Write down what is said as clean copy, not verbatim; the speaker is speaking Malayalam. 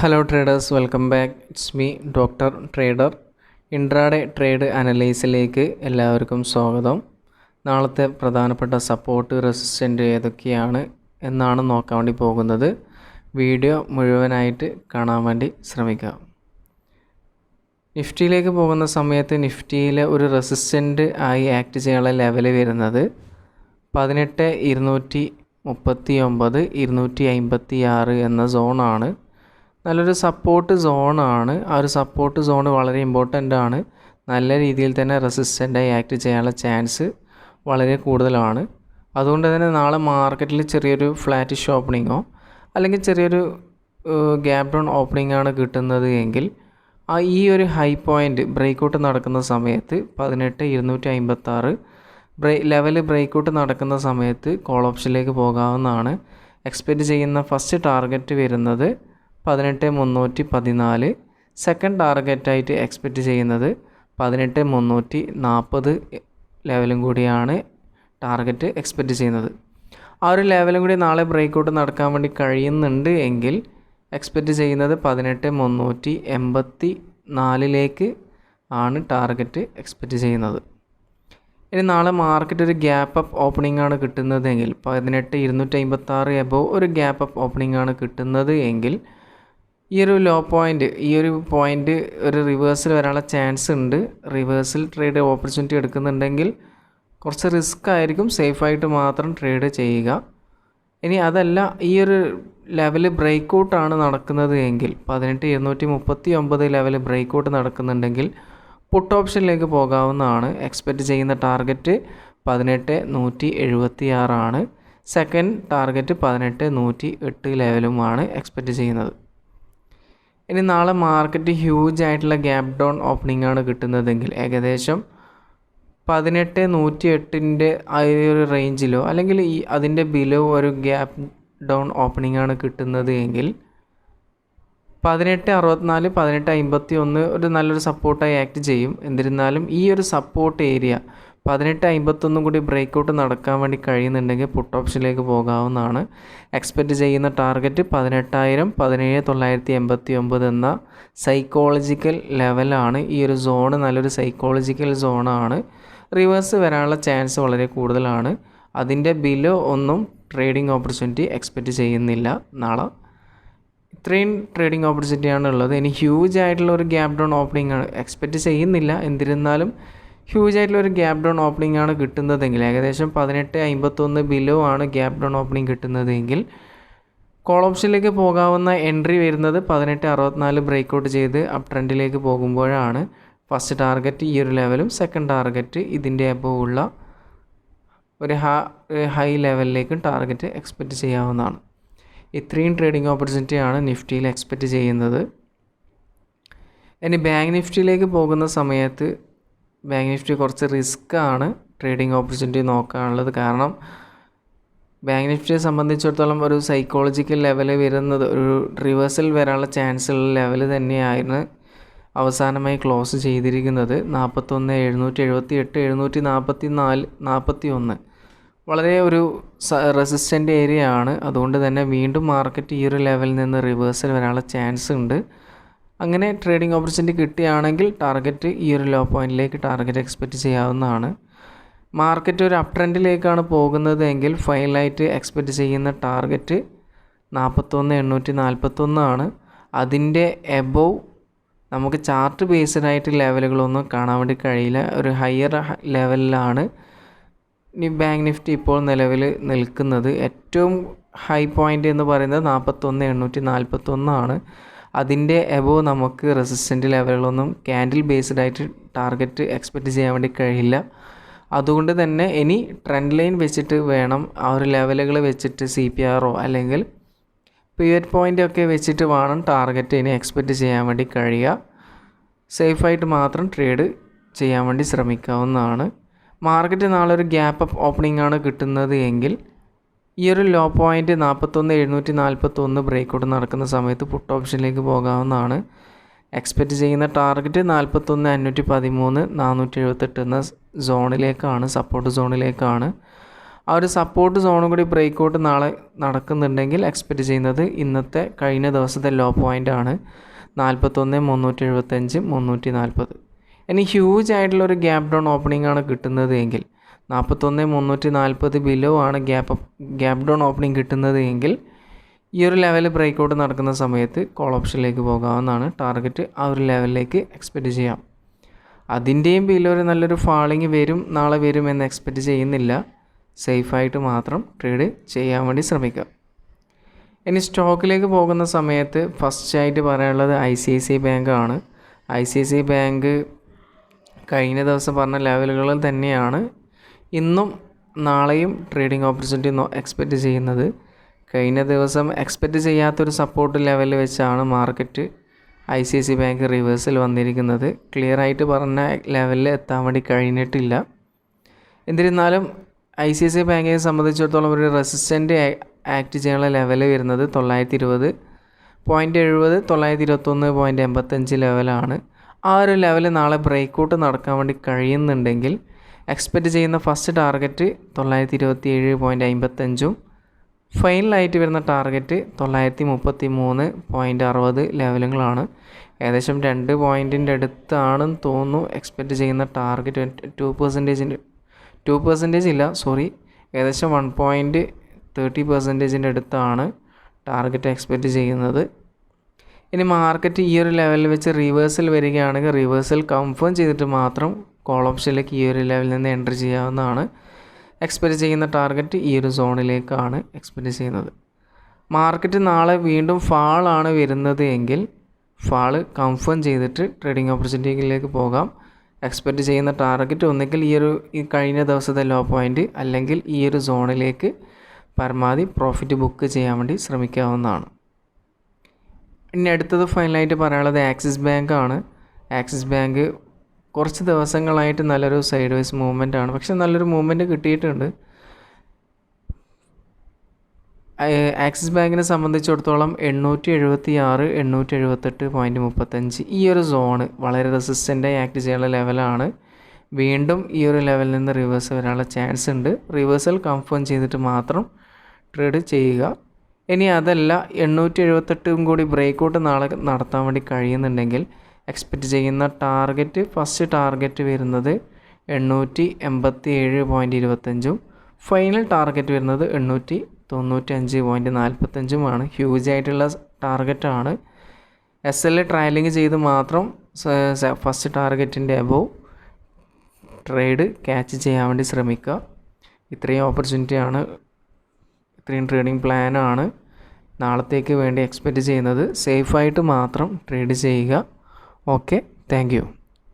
Hello traders, welcome back. It's me doctor trader. Intraday trade അനലൈസിലേക്ക് എല്ലാവർക്കും സ്വാഗതം. നാളത്തെ പ്രധാനപ്പെട്ട സപ്പോർട്ട് റെസിസ്റ്റൻ്റ് ഏതൊക്കെയാണ് എന്നാണ് നോക്കാൻ വേണ്ടി പോകുന്നത്. വീഡിയോ മുഴുവനായിട്ട് കാണാൻ വേണ്ടി ശ്രമിക്കുക. നിഫ്റ്റിയിലേക്ക് പോകുന്ന സമയത്ത് നിഫ്റ്റിയിലെ ഒരു റെസിസ്റ്റൻ്റ് ആയി ആക്ട് ചെയ്യാനുള്ള ലെവൽ വരുന്നത് 18,239 256 എന്ന സോണാണ്. നല്ലൊരു സപ്പോർട്ട് സോണാണ്. ആ ഒരു സപ്പോർട്ട് സോൺ വളരെ ഇമ്പോർട്ടൻ്റ് ആണ്. നല്ല രീതിയിൽ തന്നെ റെസിസ്റ്റൻ്റായി ആക്ട് ചെയ്യാനുള്ള ചാൻസ് വളരെ കൂടുതലാണ്. അതുകൊണ്ട് തന്നെ നാളെ മാർക്കറ്റിൽ ചെറിയൊരു ഫ്ലാറ്റിഷ് ഓപ്പണിങ്ങോ അല്ലെങ്കിൽ ചെറിയൊരു ഗ്യാപ് ഡൗൺ ഓപ്പണിംഗ് ആണ് കിട്ടുന്നത് എങ്കിൽ ഈ ഒരു ഹൈ പോയിൻ്റ് ബ്രേക്കൗട്ട് നടക്കുന്ന സമയത്ത് 18,256 ലെവൽ ബ്രേക്കൗട്ട് നടക്കുന്ന സമയത്ത് കോൾ ഓപ്ഷനിലേക്ക് പോകാവുന്നതാണ്. എക്സ്പെക്റ്റ് ചെയ്യുന്ന ഫസ്റ്റ് ടാർഗറ്റ് വരുന്നത് 18,314. സെക്കൻഡ് ടാർഗറ്റായിട്ട് എക്സ്പെക്റ്റ് ചെയ്യുന്നത് 18,340 ലെവലും കൂടിയാണ് ടാർഗറ്റ് എക്സ്പെക്റ്റ് ചെയ്യുന്നത്. ആ ഒരു ലെവലും കൂടി നാളെ ബ്രേക്കൗട്ട് നടക്കാൻ വേണ്ടി കഴിയുന്നുണ്ട് എങ്കിൽ എക്സ്പെക്റ്റ് ചെയ്യുന്നത് 18,384 ആണ് ടാർഗറ്റ് എക്സ്പെക്റ്റ് ചെയ്യുന്നത്. ഇനി നാളെ മാർക്കറ്റ് ഒരു ഗ്യാപ്പ് അപ്പ് ഓപ്പണിംഗ് ആണ് കിട്ടുന്നതെങ്കിൽ 18,256 എബോവ് ഒരു ഗ്യാപ്പ് അപ്പ് ഓപ്പണിംഗ് ആണ് കിട്ടുന്നത് എങ്കിൽ ഈ ഒരു ലോ പോയിൻ്റ്, ഈ ഒരു പോയിൻ്റ് ഒരു റിവേഴ്സൽ വരാനുള്ള ചാൻസ് ഉണ്ട്. റിവേഴ്സൽ ട്രേഡ് ഓപ്പർച്യൂണിറ്റി എടുക്കുന്നുണ്ടെങ്കിൽ കുറച്ച് റിസ്ക് ആയിരിക്കും. സേഫായിട്ട് മാത്രം ട്രേഡ് ചെയ്യുക. ഇനി അതല്ല, ഈ ഒരു ലെവൽ ബ്രേക്കൗട്ടാണ് നടക്കുന്നത് എങ്കിൽ 18,239 ലെവൽ ബ്രേക്കൗട്ട് നടക്കുന്നുണ്ടെങ്കിൽ പുട്ട് ഓപ്ഷനിലേക്ക് പോകാവുന്നതാണ്. എക്സ്പെക്റ്റ് ചെയ്യുന്ന ടാർഗറ്റ് 18,176 ആണ്. സെക്കൻഡ് ടാർഗറ്റ് 18,108 ലെവലുമാണ് എക്സ്പെക്റ്റ് ചെയ്യുന്നത്. ഇനി നാളെ മാർക്കറ്റ് ഹ്യൂജ് ആയിട്ടുള്ള ഗ്യാപ് ഡൗൺ ഓപ്പണിംഗ് ആണ് കിട്ടുന്നതെങ്കിൽ ഏകദേശം 18,108 ആ ഒരു റേഞ്ചിലോ അല്ലെങ്കിൽ അതിൻ്റെ ബിലോ ഒരു ഗ്യാപ് ഡൗൺ ഓപ്പണിംഗ് ആണ് കിട്ടുന്നത് എങ്കിൽ 18,64 18,51 ഒരു നല്ലൊരു സപ്പോർട്ടായി ആക്ട് ചെയ്യും. എന്നിരുന്നാലും ഈ ഒരു സപ്പോർട്ട് ഏരിയ 18,51 കൂടി ബ്രേക്കൗട്ട് നടക്കാൻ വേണ്ടി കഴിയുന്നുണ്ടെങ്കിൽ പുട്ട് ഓപ്ഷനിലേക്ക് പോകാവുന്നതാണ്. എക്സ്പെക്റ്റ് ചെയ്യുന്ന ടാർഗറ്റ് 18,000 17,989 എന്ന സൈക്കോളജിക്കൽ ലെവലാണ്. ഈ ഒരു സോണ് നല്ലൊരു സൈക്കോളജിക്കൽ സോണാണ്. റിവേഴ്സ് വരാനുള്ള ചാൻസ് വളരെ കൂടുതലാണ്. അതിൻ്റെ ബിലോ ഒന്നും ട്രേഡിംഗ് ഓപ്പർച്യൂണിറ്റി എക്സ്പെക്റ്റ് ചെയ്യുന്നില്ല നാളെ. ഇത്രയും ട്രേഡിംഗ് ഓപ്പർച്യൂണിറ്റിയാണ് ഉള്ളത്. ഇനി ഹ്യൂജ് ആയിട്ടുള്ള ഒരു ഗ്യാപ് ഡൗൺ ഓപ്പണിംഗ് ആണ് എക്സ്പെക്റ്റ് ചെയ്യുന്നില്ല. എന്നിരുന്നാലും ഹ്യൂജ് ആയിട്ടുള്ള ഒരു ഗ്യാപ് ഡൗൺ ഓപ്പണിംഗ് ആണ് കിട്ടുന്നതെങ്കിൽ ഏകദേശം 18,51 ബിലോ ആണ് ഗ്യാപ് ഡൗൺ ഓപ്പണിംഗ് കിട്ടുന്നതെങ്കിൽ കോൾ ഓപ്ഷനിലേക്ക് പോകാവുന്ന എൻട്രി വരുന്നത് 18,64 ബ്രേക്കൗട്ട് ചെയ്ത് അപ് ട്രെൻഡിലേക്ക് പോകുമ്പോഴാണ്. ഫസ്റ്റ് ടാർഗറ്റ് ഈ ഒരു ലെവലും സെക്കൻഡ് ടാർഗറ്റ് ഇതിൻ്റെ അബോവ് ഉള്ള ഒരു ഹൈ ലെവലിലേക്കും ടാർഗറ്റ് എക്സ്പെക്റ്റ് ചെയ്യാവുന്നതാണ്. ഇത്രയും ട്രേഡിംഗ് ഓപ്പർച്യൂണിറ്റിയാണ് നിഫ്റ്റിയിൽ എക്സ്പെക്റ്റ് ചെയ്യുന്നത്. ഇനി ബാങ്ക് നിഫ്റ്റിയിലേക്ക് പോകുന്ന സമയത്ത് ബാങ്ക് നിഫ്റ്റി കുറച്ച് റിസ്ക് ആണ് ട്രേഡിംഗ് ഓപ്പർച്യൂണിറ്റി നോക്കാനുള്ളത്. കാരണം ബാങ്ക് നിഫ്റ്റിയെ സംബന്ധിച്ചിടത്തോളം ഒരു സൈക്കോളജിക്കൽ ലെവൽ വരുന്നത് ഒരു റിവേഴ്സൽ വരാനുള്ള ചാൻസ് ഉള്ള ലെവൽ തന്നെയാണ് അവസാനമായി ക്ലോസ് ചെയ്തിരിക്കുന്നത്. 41,778 744 41 വളരെ ഒരു റെസിസ്റ്റൻ്റ് ഏരിയ ആണ്. അതുകൊണ്ട് തന്നെ വീണ്ടും മാർക്കറ്റ് ഈ ഒരു ലെവലിൽ നിന്ന് റിവേഴ്സൽ വരാനുള്ള ചാൻസ് ഉണ്ട്. അങ്ങനെ ട്രേഡിംഗ് ഓപ്പർച്യൂണിറ്റി കിട്ടുകയാണെങ്കിൽ ടാർഗറ്റ് ഈ ഒരു ലോ പോയിന്റിലേക്ക് ടാർഗറ്റ് എക്സ്പെക്റ്റ് ചെയ്യാവുന്നതാണ്. മാർക്കറ്റ് ഒരു അപ് ട്രെൻഡിലേക്കാണ് പോകുന്നത് എങ്കിൽ ഫൈനലായിട്ട് എക്സ്പെക്റ്റ് ചെയ്യുന്ന ടാർഗറ്റ് 41,841 ആണ്. അതിൻ്റെ എബോവ് നമുക്ക് ചാർട്ട് ബേസ്ഡ് ആയിട്ട് ലെവലുകളൊന്നും കാണാൻ വേണ്ടി കഴിയില്ല. ഒരു ഹയർ ലെവലിലാണ് ബാങ്ക് നിഫ്റ്റി ഇപ്പോൾ നിലവിൽ നിൽക്കുന്നത്. ഏറ്റവും ഹൈ പോയിൻ്റ് എന്ന് പറയുന്നത് 41,841 ആണ്. അതിൻ്റെ എബോവ് നമുക്ക് റെസിസ്റ്റൻ്റ് ലെവലുകളൊന്നും ക്യാൻഡിൽ ബേസ്ഡ് ആയിട്ട് ടാർഗറ്റ് എക്സ്പെക്റ്റ് ചെയ്യാൻ വേണ്ടി കഴിയില്ല. അതുകൊണ്ട് തന്നെ ഇനി ട്രെൻഡ് ലൈൻ വെച്ചിട്ട് വേണം ആ ഒരു ലെവലുകൾ വെച്ചിട്ട് CPRO അല്ലെങ്കിൽ പിവറ്റ് പോയിൻ്റ് ഒക്കെ വെച്ചിട്ട് വേണം ടാർഗറ്റ് ഇനി എക്സ്പെക്റ്റ് ചെയ്യാൻ വേണ്ടി കഴിയുക. സേഫായിട്ട് മാത്രം ട്രേഡ് ചെയ്യാൻ വേണ്ടി ശ്രമിക്കാവുന്നതാണ്. മാർക്കറ്റ് നാളെ ഒരു ഗ്യാപ്പ് അപ്പ് ഓപ്പണിംഗ് ആണ് കിട്ടുന്നത് എങ്കിൽ ഈ ഒരു ലോ പോയിൻ്റ് 41,741 ബ്രേക്കൗട്ട് നടക്കുന്ന സമയത്ത് പുട്ട് ഓപ്ഷനിലേക്ക് പോകാവുന്നതാണ്. എക്സ്പെക്റ്റ് ചെയ്യുന്ന ടാർഗറ്റ് 41,513 478 എന്ന സോണിലേക്കാണ്, സപ്പോർട്ട് സോണിലേക്കാണ്. ആ ഒരു സപ്പോർട്ട് സോണും കൂടി ബ്രേക്കൗട്ട് നാളെ നടക്കുന്നുണ്ടെങ്കിൽ എക്സ്പെക്റ്റ് ചെയ്യുന്നത് ഇന്നത്തെ കഴിഞ്ഞ ദിവസത്തെ ലോ പോയിൻ്റ് ആണ് 41,375 340. ഇനി ഹ്യൂജ് ആയിട്ടുള്ളൊരു ഗ്യാപ്പ് ഡൗൺ ഓപ്പണിംഗ് ആണ് കിട്ടുന്നത് എങ്കിൽ 41,340 ബിലോ ആണ് ഗ്യാപ്പ് ഡൗൺ ഓപ്പണിംഗ് കിട്ടുന്നത് എങ്കിൽ ഈ ഒരു ലെവൽ ബ്രേക്കൗട്ട് നടക്കുന്ന സമയത്ത് കോൾ ഓപ്ഷനിലേക്ക് പോകാവുന്നതാണ്. ടാർഗറ്റ് ആ ഒരു ലെവലിലേക്ക് എക്സ്പെക്റ്റ് ചെയ്യാം. അതിൻ്റെയും ബിലോ ഒരു നല്ലൊരു ഫാളിങ് നാളെ വരും എന്ന് എക്സ്പെക്റ്റ് ചെയ്യുന്നില്ല. സേഫായിട്ട് മാത്രം ട്രേഡ് ചെയ്യാൻ വേണ്ടി ശ്രമിക്കുക. ഇനി സ്റ്റോക്കിലേക്ക് പോകുന്ന സമയത്ത് ഫസ്റ്റായിട്ട് പറയാനുള്ളത് ICICI ബാങ്ക് ആണ്. ICICI ബാങ്ക് കഴിഞ്ഞ ദിവസം പറഞ്ഞ ലെവലുകളിൽ തന്നെയാണ് ഇന്നും നാളെയും ട്രേഡിംഗ് ഓപ്പർച്യൂണിറ്റി എക്സ്പെക്റ്റ് ചെയ്യുന്നത്. കഴിഞ്ഞ ദിവസം എക്സ്പെക്റ്റ് ചെയ്യാത്തൊരു സപ്പോർട്ട് ലെവൽ വെച്ചാണ് മാർക്കറ്റ് ICICI ബാങ്ക് റിവേഴ്സിൽ വന്നിരിക്കുന്നത്. ക്ലിയർ ആയിട്ട് പറഞ്ഞ ലെവലിൽ എത്താൻ വേണ്ടി കഴിഞ്ഞിട്ടില്ല. എന്നിരുന്നാലും ICICI ബാങ്കിനെ സംബന്ധിച്ചിടത്തോളം ഒരു റെസിസ്റ്റൻ്റ് ആക്ട് ചെയ്യാനുള്ള ലെവൽ വരുന്നത് 920.70 921.85 ലെവലാണ്. ആ ഒരു ലെവൽ നാളെ ബ്രേക്കൗട്ട് നടക്കാൻ വേണ്ടി കഴിയുന്നുണ്ടെങ്കിൽ എക്സ്പെക്റ്റ് ചെയ്യുന്ന ഫസ്റ്റ് ടാർഗറ്റ് 927.55 ഫൈനലായിട്ട് വരുന്ന ടാർഗറ്റ് 933.60 ലെവലുകളാണ്. ഏകദേശം 2 പോയിൻറ്റിൻ്റെ അടുത്താണെന്ന് തോന്നുന്നു എക്സ്പെക്റ്റ് ചെയ്യുന്ന ടാർഗറ്റ്. 2% ഇല്ല, ഏകദേശം 1.30% അടുത്താണ് ടാർഗറ്റ് എക്സ്പെക്റ്റ് ചെയ്യുന്നത്. ഇനി മാർക്കറ്റ് ഈ ഒരു ലെവലിൽ വെച്ച് റിവേഴ്സൽ വരികയാണെങ്കിൽ റിവേഴ്സൽ കൺഫേം ചെയ്തിട്ട് മാത്രം കോൾ ഓപ്ഷനിലേക്ക് ഈ ഒരു ലെവലിൽ നിന്ന് എൻ്റർ ചെയ്യാവുന്നതാണ്. എക്സ്പെക്റ്റ് ചെയ്യുന്ന ടാർഗറ്റ് ഈ ഒരു സോണിലേക്കാണ് എക്സ്പെക്റ്റ് ചെയ്യുന്നത്. മാർക്കറ്റ് നാളെ വീണ്ടും ഫാളാണ് വരുന്നത് എങ്കിൽ ഫാള് കൺഫേം ചെയ്തിട്ട് ട്രേഡിംഗ് ഓപ്പർച്യൂണിറ്റിയിലേക്ക് പോകാം. എക്സ്പെക്റ്റ് ചെയ്യുന്ന ടാർഗറ്റ് ഒന്നുകിൽ ഈ കഴിഞ്ഞ ദിവസത്തെ ലോ പോയിൻ്റ് അല്ലെങ്കിൽ ഈ ഒരു സോണിലേക്ക് പരമാവധി പ്രോഫിറ്റ് ബുക്ക് ചെയ്യാൻ വേണ്ടി ശ്രമിക്കാവുന്നതാണ്. ഇനി അടുത്തത് ഫൈനലായിട്ട് പറയാനുള്ളത് ആക്സിസ് ബാങ്ക് ആണ്. ആക്സിസ് ബാങ്ക് കുറച്ച് ദിവസങ്ങളായിട്ട് നല്ലൊരു സൈഡ് വൈസ് മൂവ്മെൻ്റ് ആണ്, പക്ഷെ നല്ലൊരു മൂവ്മെൻറ്റ് കിട്ടിയിട്ടുണ്ട്. ആക്സിസ് ബാങ്കിനെ സംബന്ധിച്ചിടത്തോളം 876 878.35 ഈ ഒരു സോണ് വളരെ റെസിസ്റ്റൻ്റായി ആക്ട് ചെയ്യാനുള്ള ലെവലാണ്. വീണ്ടും ഈ ഒരു ലെവലിൽ നിന്ന് റിവേഴ്സ് വരാനുള്ള ചാൻസ് ഉണ്ട്. റിവേഴ്സൽ കൺഫേം ചെയ്തിട്ട് മാത്രം ട്രേഡ് ചെയ്യുക. ഇനി അതല്ല 878 കൂടി ബ്രേക്കൗട്ട് നാളെ നടത്താൻ വേണ്ടി കഴിയുന്നുണ്ടെങ്കിൽ എക്സ്പെക്റ്റ് ചെയ്യുന്ന ടാർഗറ്റ് ഫസ്റ്റ് ടാർഗറ്റ് വരുന്നത് 887.25 ഫൈനൽ ടാർഗറ്റ് വരുന്നത് 895.45 ഹ്യൂജ് ആയിട്ടുള്ള ടാർഗറ്റാണ്. SL ട്രയലിംഗ് ചെയ്ത് മാത്രം ഫസ്റ്റ് ടാർഗറ്റിൻ്റെ അബോവ് ട്രേഡ് ക്യാച്ച് ചെയ്യാൻ വേണ്ടി ശ്രമിക്കുക. ഇത്രയും ഓപ്പർച്യൂണിറ്റിയാണ്, ഇത്രയും ട്രേഡിംഗ് പ്ലാനാണ് നാളത്തേക്ക് വേണ്ടി എക്സ്പെക്റ്റ് ചെയ്യുന്നത്. സേഫായിട്ട് മാത്രം ട്രേഡ് ചെയ്യുക. Okay, thank you.